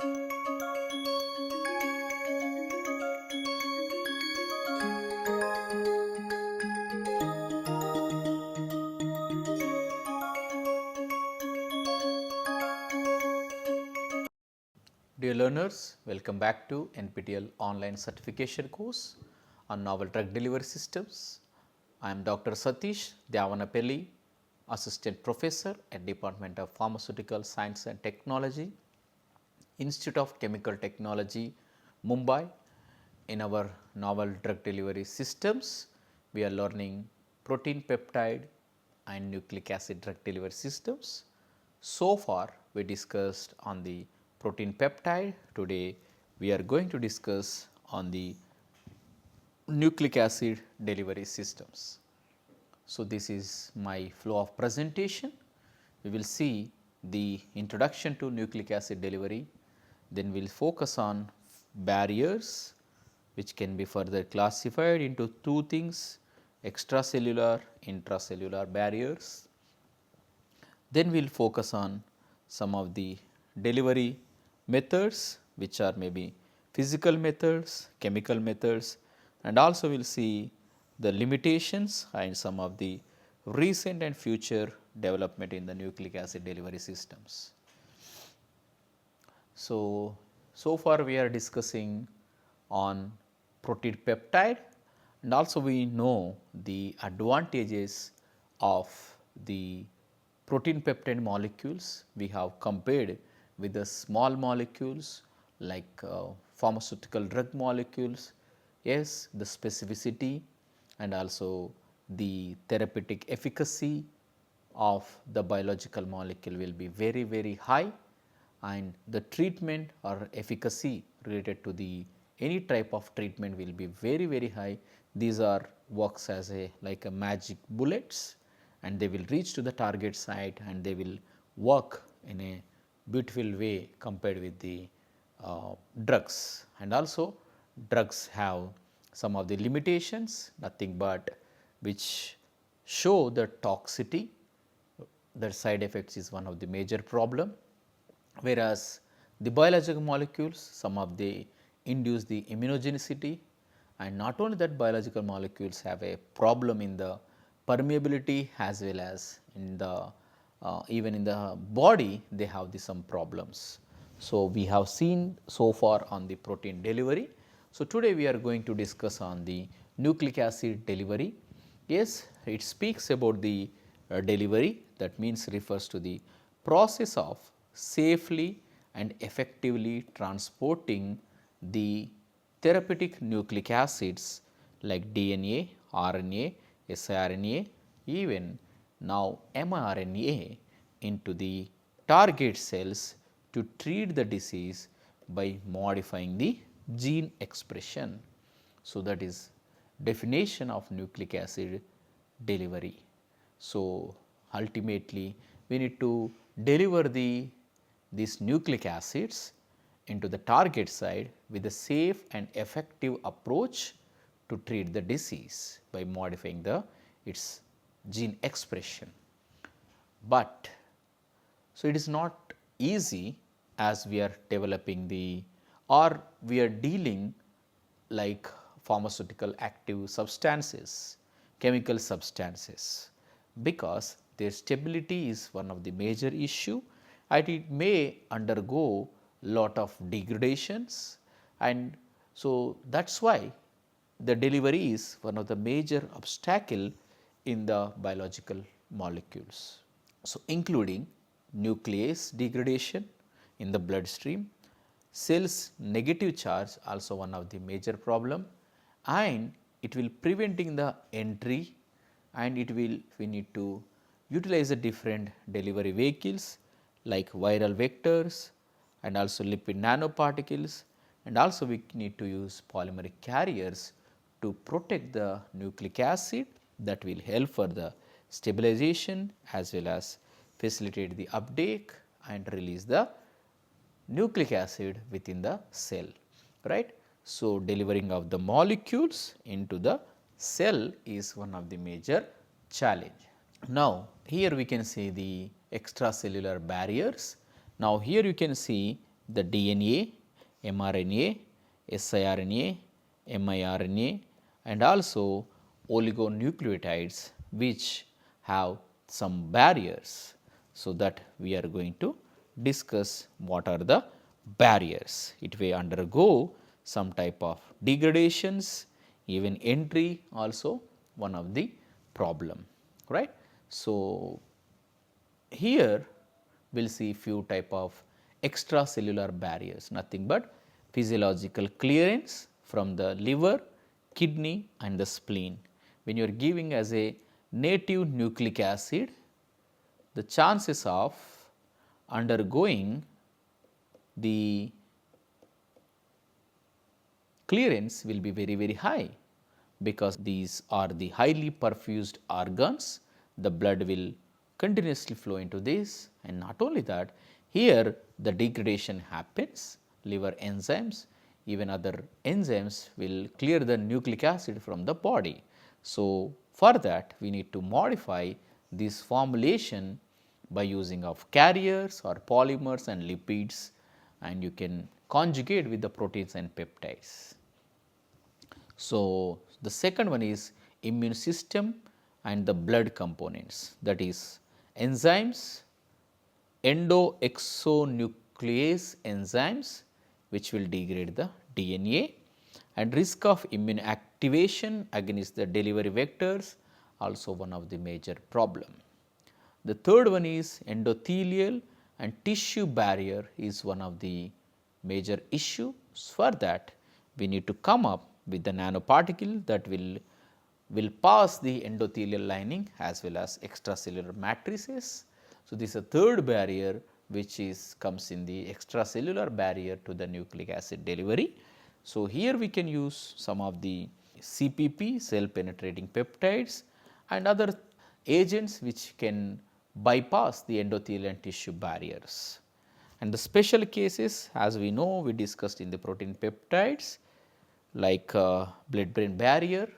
Dear learners, welcome back to NPTEL online certification course on novel drug delivery systems. I am Dr. Satish Devanapelli, Assistant Professor at Department of Pharmaceutical Science and Technology, Institute of Chemical Technology, Mumbai. In our novel drug delivery systems, we are learning protein peptide and nucleic acid drug delivery systems. So far, we discussed on the protein peptide. Today, we are going to discuss on the nucleic acid delivery systems. So, this is my flow of presentation. We will see the introduction to nucleic acid delivery, then we will focus on barriers which can be further classified into two things: extracellular, intracellular barriers. Then we will focus on some of the delivery methods which are maybe physical methods, chemical methods, and also we will see the limitations and some of the recent and future development in the nucleic acid delivery systems. So far we are discussing on protein peptide, and also we know the advantages of the protein peptide molecules. We have compared with the small molecules like pharmaceutical drug molecules. Yes, the specificity and also the therapeutic efficacy of the biological molecule will be very, very high, and the treatment or efficacy related to the any type of treatment will be very, very high. These are works as a like a magic bullets, and they will reach to the target site and they will work in a beautiful way compared with the drugs. And also drugs have some of the limitations, nothing but which show the toxicity. The side effects is one of the major problem, whereas the biological molecules, some of the induce the immunogenicity, and not only that, biological molecules have a problem in the permeability as well as in the even in the body they have some problems. So, we have seen so far on the protein delivery. So, today we are going to discuss on the nucleic acid delivery. Yes, it speaks about the delivery, that means refers to the process of safely and effectively transporting the therapeutic nucleic acids like DNA, RNA, siRNA, even now mRNA into the target cells to treat the disease by modifying the gene expression. So, that is definition of nucleic acid delivery. So, ultimately we need to deliver these nucleic acids into the target site with a safe and effective approach to treat the disease by modifying its gene expression. But so it is not easy, as we are developing the or we are dealing like pharmaceutical active substances, chemical substances, because their stability is one of the major issue, and it may undergo lot of degradations, and so that is why the delivery is one of the major obstacle in the biological molecules. So, including nuclease degradation in the bloodstream, cells negative charge also one of the major problem, and it will preventing the entry, and it will we need to utilize the different delivery vehicles like viral vectors and also lipid nanoparticles, and also we need to use polymeric carriers to protect the nucleic acid, that will help for the stabilization as well as facilitate the uptake and release the nucleic acid within the cell, right. So, delivering of the molecules into the cell is one of the major challenge. Now, here we can see the extracellular barriers. Now, here you can see the DNA, mRNA, siRNA, miRNA and also oligonucleotides which have some barriers. So, that we are going to discuss what are the barriers. It may undergo some type of degradations, even entry also one of the problem, right. So, here we will see few type of extracellular barriers, nothing but physiological clearance from the liver, kidney and the spleen. When you are giving as a native nucleic acid, the chances of undergoing the clearance will be very high, because these are the highly perfused organs. The blood will continuously flow into this, and not only that, here the degradation happens, liver enzymes, even other enzymes will clear the nucleic acid from the body. So, for that we need to modify this formulation by using of carriers or polymers and lipids, and you can conjugate with the proteins and peptides. So, the second one is immune system and the blood components, that is enzymes, endoexonuclease enzymes which will degrade the DNA, and risk of immune activation against the delivery vectors, also one of the major problem. The third one is endothelial and tissue barrier is one of the major issues. For that we need to come up with the nanoparticle that will pass the endothelial lining as well as extracellular matrices. So, this is a third barrier which is comes in the extracellular barrier to the nucleic acid delivery. So, here we can use some of the CPP, cell penetrating peptides, and other agents which can bypass the endothelial and tissue barriers. And the special cases, as we know, we discussed in the protein peptides like blood brain barrier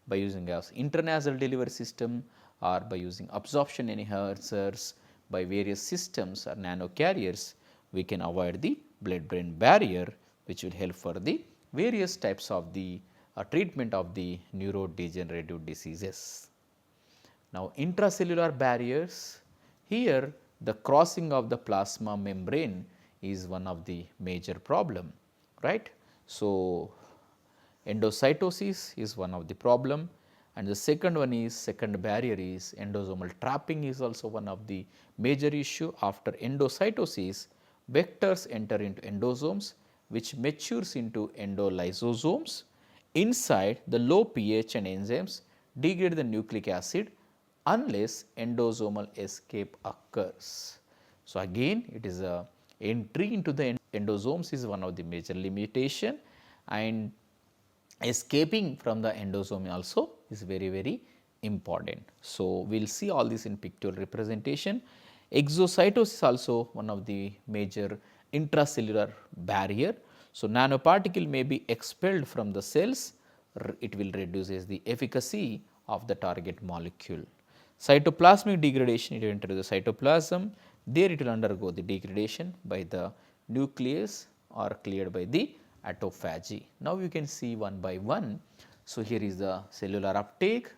by using as intranasal delivery system, or by using absorption enhancers by various systems or nano carriers, we can avoid the blood brain barrier, which will help for the various types of the treatment of the neurodegenerative diseases. Now, intracellular barriers, here the crossing of the plasma membrane is one of the major problem, right. So, endocytosis is one of the problem, and the second one is second barrier is endosomal trapping is also one of the major issue. After endocytosis, vectors enter into endosomes which matures into endolysosomes. Inside, the low pH and enzymes degrade the nucleic acid unless endosomal escape occurs. So, again it is a entry into the endosomes is one of the major limitation, and escaping from the endosome also is very important. So, we will see all this in pictorial representation. Exocytosis also one of the major intracellular barrier. So, nanoparticle may be expelled from the cells, it will reduces the efficacy of the target molecule. Cytoplasmic degradation, it will enter the cytoplasm, there it will undergo the degradation by the nucleus or cleared by the autophagy. Now, you can see one by one. So, here is the cellular uptake,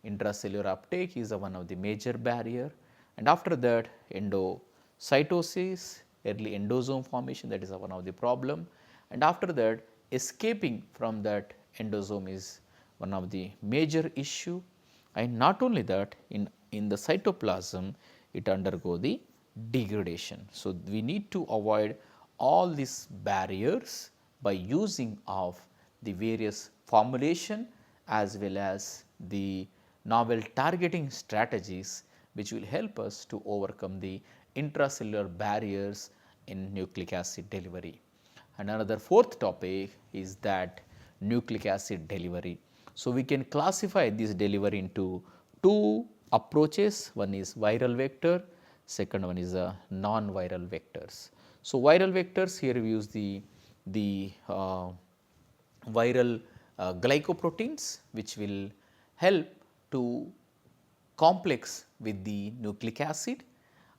intracellular uptake is one of the major barrier, and after that endocytosis, early endosome formation, that is one of the problem, and after that escaping from that endosome is one of the major issue, and not only that, in the cytoplasm it undergo the degradation. So, we need to avoid all these barriers by using of the various formulation as well as the novel targeting strategies which will help us to overcome the intracellular barriers in nucleic acid delivery. And another fourth topic is that nucleic acid delivery. So, we can classify this delivery into two approaches, one is viral vector, second one is a non-viral vectors. So, viral vectors, here we use the viral glycoproteins which will help to complex with the nucleic acid,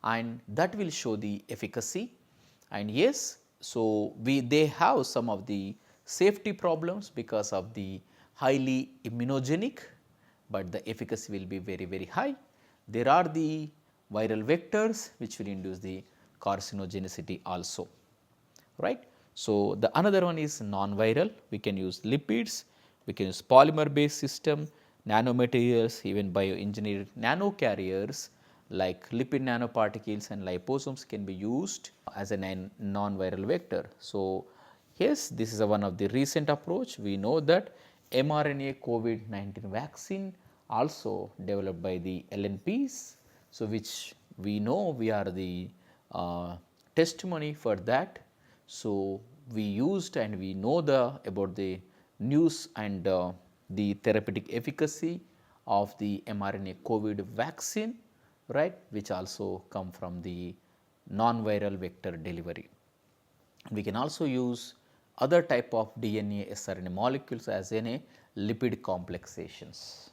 and that will show the efficacy. And yes, so they have some of the safety problems because of the highly immunogenic, but the efficacy will be very high. There are the viral vectors which will induce the carcinogenicity also, right. So, the another one is non-viral, we can use lipids, we can use polymer based system, nanomaterials, even bioengineered nanocarriers like lipid nanoparticles and liposomes can be used as a non-viral vector. So, yes, this is one of the recent approach. We know that mRNA COVID-19 vaccine also developed by the LNPs. So, which we know we are the testimony for that. So, we used and we know about the news and the therapeutic efficacy of the mRNA COVID vaccine, right, which also come from the non-viral vector delivery. We can also use other type of DNA siRNA molecules as in a lipid complexations.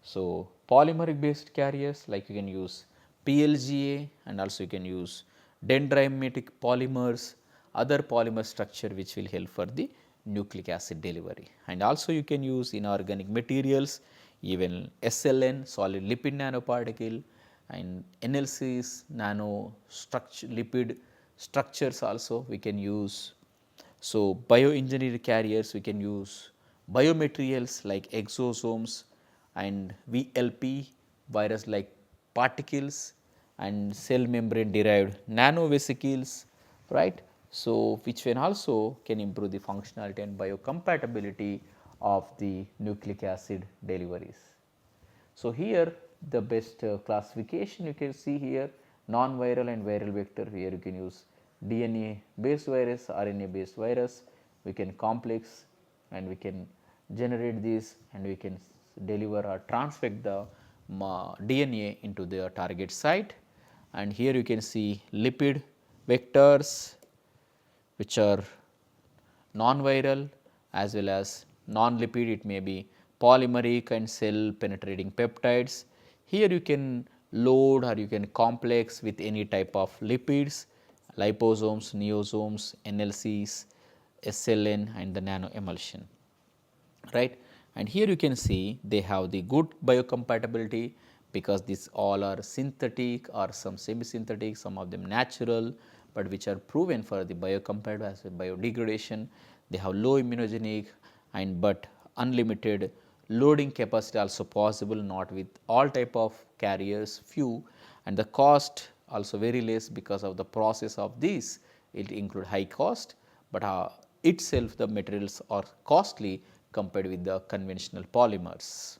So, polymeric based carriers like you can use PLGA and also you can use dendrimatic polymers, other polymer structure which will help for the nucleic acid delivery. And also you can use inorganic materials, even SLN, solid lipid nanoparticle, and NLCs, nano structure, lipid structures also we can use. So, bioengineered carriers we can use biomaterials like exosomes and VLP virus like particles and cell membrane derived nanovesicles, right. So, which can also can improve the functionality and biocompatibility of the nucleic acid deliveries. So, here the best classification you can see here non-viral and viral vector. Here you can use DNA based virus, RNA based virus, we can complex and we can generate this and we can deliver or transfect the DNA into the target site. And here you can see lipid vectors which are non-viral as well as non-lipid, it may be polymeric and cell penetrating peptides. Here you can load or you can complex with any type of lipids, liposomes, neosomes, NLCs, SLN and the nano emulsion, right. And here you can see they have the good biocompatibility because these all are synthetic or some semi-synthetic, some of them natural, but which are proven for the biocompatible as biodegradation. They have low immunogenic and but unlimited loading capacity also possible, not with all type of carriers, few, and the cost also very less because of the process of this. It include high cost, but itself the materials are costly compared with the conventional polymers.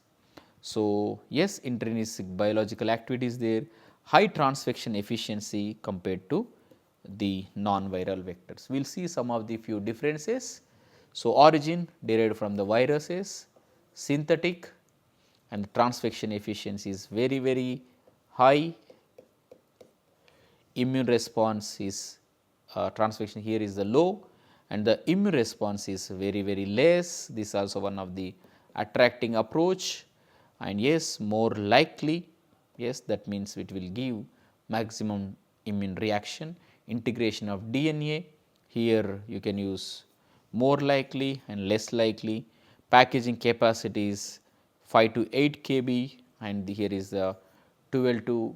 So, yes, intrinsic biological activity is there, high transfection efficiency compared to the non-viral vectors. We will see some of the few differences. So, origin derived from the viruses, synthetic, and the transfection efficiency is very high. Immune response is transfection here is the low and the immune response is very less. This is also one of the attracting approach and yes, more likely, yes, that means it will give maximum immune reaction. Integration of DNA, here you can use more likely and less likely. Packaging capacity is 5 to 8 kb and here is the 12 to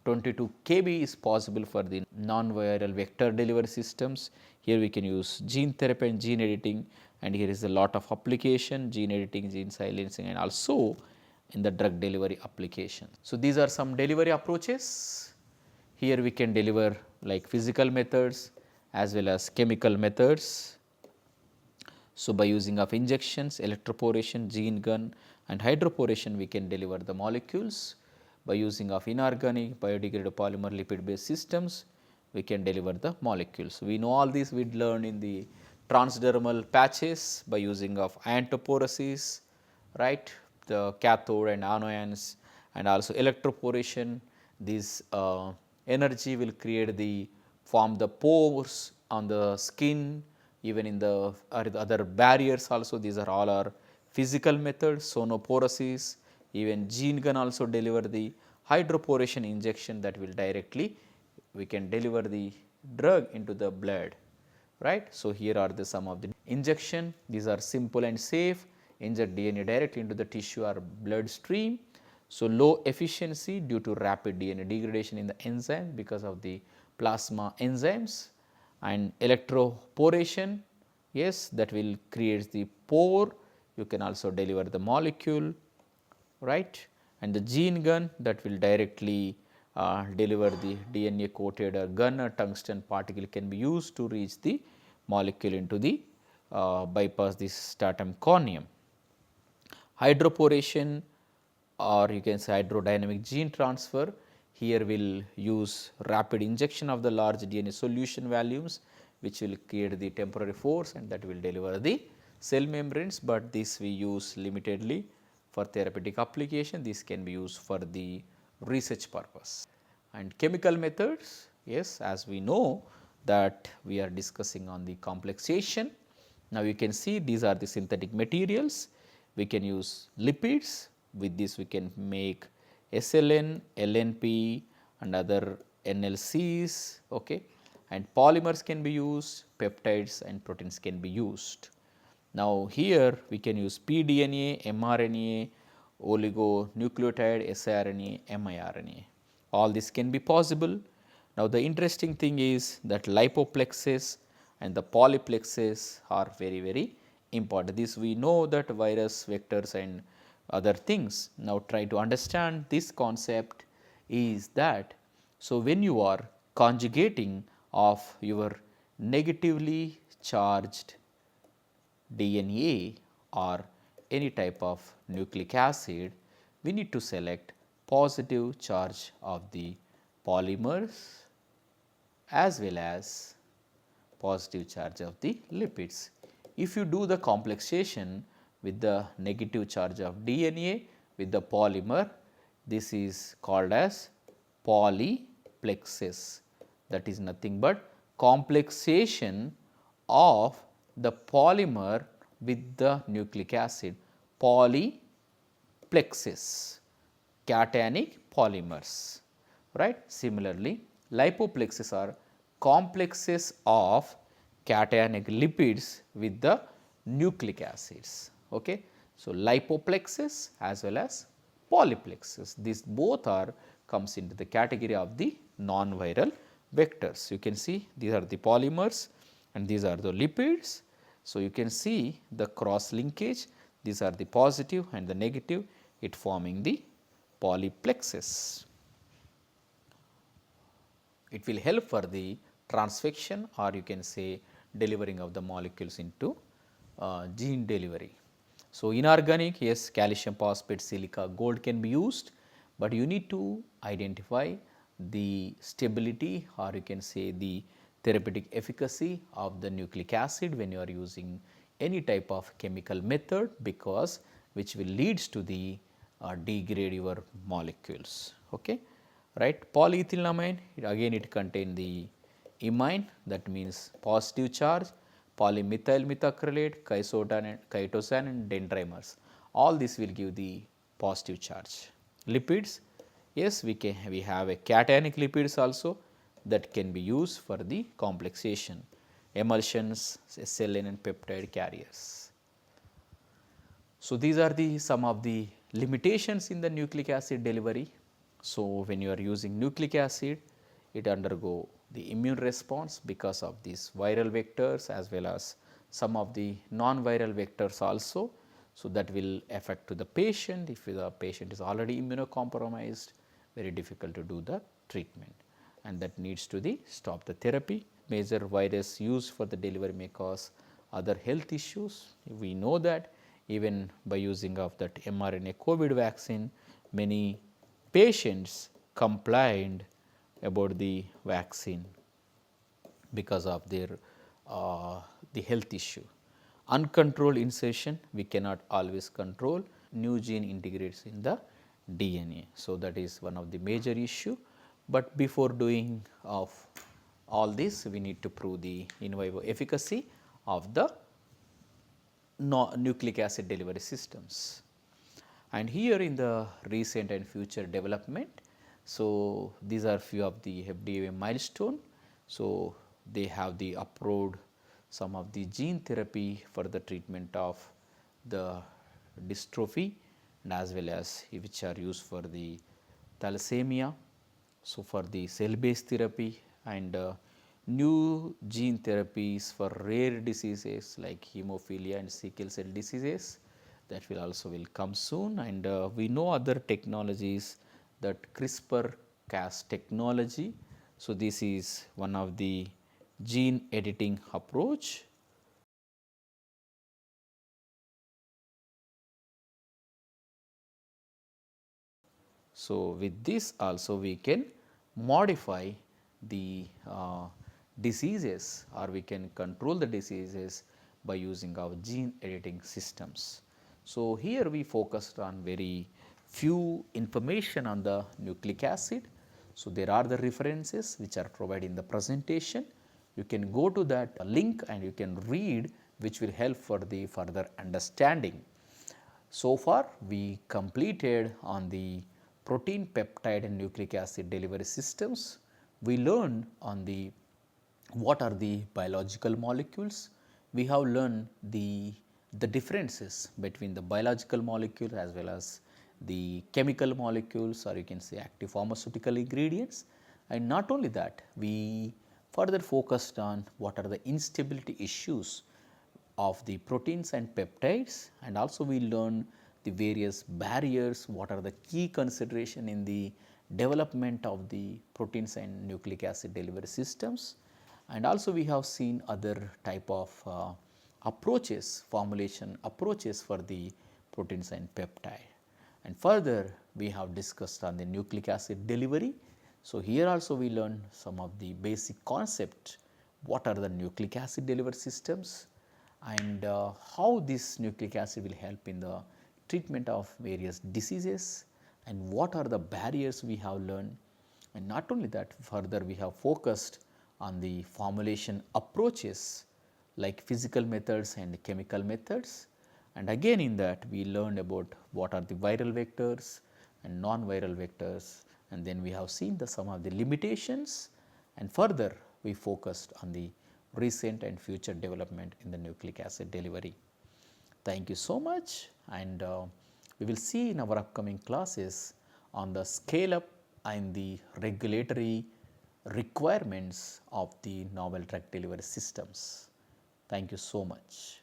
22 kb is possible for the non-viral vector delivery systems. Here we can use gene therapy and gene editing and here is a lot of application, gene editing, gene silencing and also in the drug delivery application. So, these are some delivery approaches. Here we can deliver like physical methods as well as chemical methods. So, by using of injections, electroporation, gene gun and hydroporation we can deliver the molecules. By using of inorganic, biodegradable polymer lipid based systems we can deliver the molecules. We know all these we learned in the transdermal patches by using of iontoporosis, right, the cathode and anions and also electroporation. This energy will create the form the pores on the skin, even in the other barriers also. These are all our physical methods. Sonoporosis, even gene gun also deliver the hydroporation injection that will directly we can deliver the drug into the blood, right. So, here are the some of the injection, these are simple and safe, inject DNA directly into the tissue or blood stream. So, low efficiency due to rapid DNA degradation in the enzyme because of the plasma enzymes, and electroporation, yes, that will create the pore, you can also deliver the molecule, right, and the gene gun that will directly deliver the DNA coated or gun or tungsten particle can be used to reach the molecule into the bypass the stratum corneum. Hydroporation, or you can say hydrodynamic gene transfer, here will use rapid injection of the large DNA solution volumes which will create the temporary force and that will deliver the cell membranes, but this we use limitedly for therapeutic application. This can be used for the research purpose. And chemical methods, yes, as we know that we are discussing on the complexation. Now, you can see these are the synthetic materials, we can use lipids, with this we can make SLN, LNP and other NLCs, okay, and polymers can be used, peptides and proteins can be used. Now, here we can use pDNA, mRNA, oligonucleotide, siRNA, miRNA, all this can be possible. Now, the interesting thing is that lipoplexes and the polyplexes are very, very important. This we know that virus vectors and other things. Now, try to understand this concept is that, so when you are conjugating of your negatively charged DNA or any type of nucleic acid, we need to select positive charge of the polymers as well as positive charge of the lipids. If you do the complexation with the negative charge of DNA with the polymer, this is called as polyplexes, that is nothing but complexation of the polymer with the nucleic acid, polyplexes, cationic polymers, right. Similarly, lipoplexes are complexes of cationic lipids with the nucleic acids, okay. So, lipoplexes as well as polyplexes, these both are comes into the category of the non-viral vectors. You can see these are the polymers and these are the lipids. So, you can see the cross linkage, these are the positive and the negative, it forming the polyplexes. It will help for the transfection, or you can say delivering of the molecules into gene delivery. So, inorganic, yes, calcium phosphate, silica, gold can be used, but you need to identify the stability, or you can say the therapeutic efficacy of the nucleic acid when you are using any type of chemical method, because which will leads to the degrade your molecules, okay, right. Polyethylamine, again it contain the imine, that means positive charge, polymethyl methacrylate, chitosan and dendrimers, all this will give the positive charge. Lipids, yes, we have a cationic lipids also that can be used for the complexation, emulsions, SLN and peptide carriers. So, these are the some of the limitations in the nucleic acid delivery. So, when you are using nucleic acid, it undergo the immune response because of these viral vectors as well as some of the non-viral vectors also. So, that will affect to the patient. If the patient is already immunocompromised, very difficult to do the treatment, and that needs to the stop the therapy. Major virus used for the delivery may cause other health issues. We know that even by using of that mRNA COVID vaccine, many patients complained about the vaccine because of their the health issue. Uncontrolled insertion, we cannot always control, new gene integrates in the DNA. So, that is one of the major issue, but before doing of all this, we need to prove the in vivo efficacy of the nucleic acid delivery systems. And here in the recent and future development, so these are few of the FDA milestone. So, they have the approved some of the gene therapy for the treatment of the dystrophy and as well as which are used for the thalassemia. So, for the cell based therapy and new gene therapies for rare diseases like hemophilia and sickle cell diseases, that will also will come soon. And we know other technologies, that CRISPR Cas technology. So, this is one of the gene editing approach. So, with this also we can modify the diseases, or we can control the diseases by using our gene editing systems. So, here we focused on very few information on the nucleic acid. So, there are the references which are provided in the presentation. You can go to that link and you can read, which will help for the further understanding. So far we completed on the protein, peptide and nucleic acid delivery systems. We learned on the what are the biological molecules. We have learned the differences between the biological molecule as well as the chemical molecules, or you can say active pharmaceutical ingredients. And not only that, we further focused on what are the instability issues of the proteins and peptides, and also we learn the various barriers, what are the key consideration in the development of the proteins and nucleic acid delivery systems. And also we have seen other type of approaches, formulation approaches for the proteins and peptide. And further we have discussed on the nucleic acid delivery. So, here also we learn some of the basic concept, what are the nucleic acid delivery systems, and how this nucleic acid will help in the treatment of various diseases, and what are the barriers we have learned. And not only that, further we have focused on the formulation approaches like physical methods and chemical methods. And again in that we learned about what are the viral vectors and non-viral vectors, and then we have seen the some of the limitations, and further we focused on the recent and future development in the nucleic acid delivery. Thank you so much, and we will see in our upcoming classes on the scale up and the regulatory requirements of the novel drug delivery systems. Thank you so much.